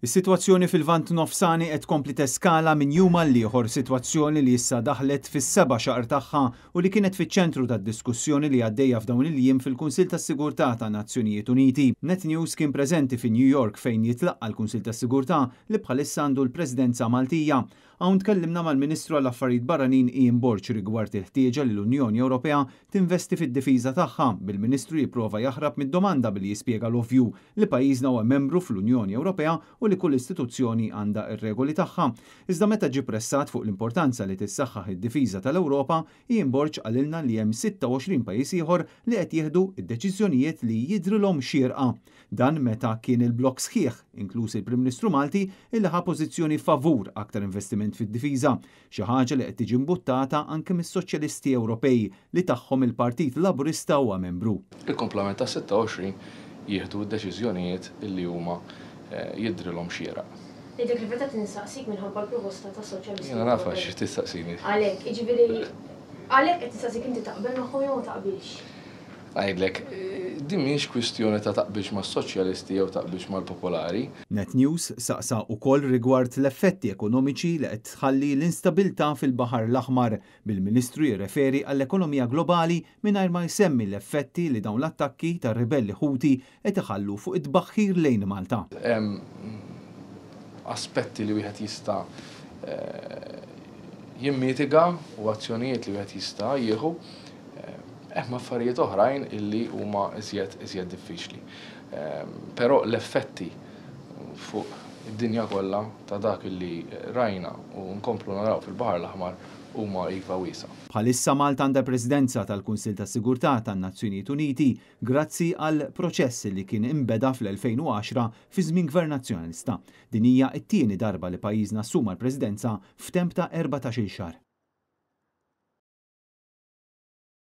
Is-sitwazzjoni fil-Lvant Nofsani qed tkompli teskala minn jum għal ieħor, sitwazzjoni li issa daħlet fis-seba' xahar tagħha u li kienet fiċ-ċentru tad-diskussjoni li għaddejja f'dawn il-jiem fil-Kunsill tas-Sigurtà tan-Nazzjonijiet Uniti. Net News kien preżenti fi New York fejn jitlaqqa l-Kunsill tas-Sigurtà li bħalissa għandu l-Presidenza Maltija. Hawn tkellimna mal-Ministru għall-Affarijiet Barranin Ian Burch rigward il-ħtieġa li l-Unjoni Ewropea tinvesti fid-difiża tagħha. Bil-Ministru jipprova jaħrab mid-domanda billi jispjega l-ovvju li pajjiżna huwa membru fl-Unjoni Ewropea u li kull istituzzjoni għandha r-regoli tagħha. Iżda meta ġie pressat fuq l-importanza li tissaħħaħ id-difiża tal-Ewropa, Ian Burch qalilna li hemm 26 pajjiż ieħor li qed jieħdu d-deċiżjonijiet li jidhrilhom xierqa. Dan meta kien il-blok sħiħ, inkluż il-Prim Ministru Malti, illi ħa pożizzjoni favur aktar investiment fid-difiża, xi ħaġa li qed tiġi mbuttata anke mis-Soċjalisti Ewropej li tagħhom il-Partit Laburista huwa membru. Il-komplement ta' 26 jieħdu d-deċiżjonijiet illi huma jidhrilhom xieraq. Dik li vetat nistaqsik minħabba l-proposta ta' Soċjalisti. Jiena nafa xi tistaqsini. Għalhekk, jiġifieri għalhekk qed tistaqsik inti taqbel magħhom jew ma taqbilx. Ngħidlek, din mhijiex kwistjoni ta' taqbilx mas-Soċjalisti jew taqbilx mal-Popolari. Net News saqsa wkoll rigward l-effetti ekonomiċi li qed tħalli l-instabilità fil-Baħar l-Aħmar. Bil-Ministru jirreferi għall-ekonomija globali mingħajr ma jsemmi l-effetti li dawn l-attakki tar-ribelli Ħuti qed iħallu fuq it-tbaħħir lejn Malta. Aspetti li wieħed jista' jimmitiga u azzjonijiet li wieħed jista' jieħu ma' affarijiet oħrajn illi huma iżjed diffiċli. Però l-effetti fuq id-dinja kollha ta' dak illi rajna u nkomplu naraw fil-Baħar l-Aħmar huma iva wiesa'. Bħalissa Malta għandha Presidenza tal-Kunsill tas-Sigurtà tan-Nazzjonijiet Uniti grazzi għal proċess li kien imbeda fl-2010 fi żmien Gvern Nazzjonalista. Din hija t-tieni darba li pajjiżna assuma l-Presidenza f'temp ta' 14-il xahar.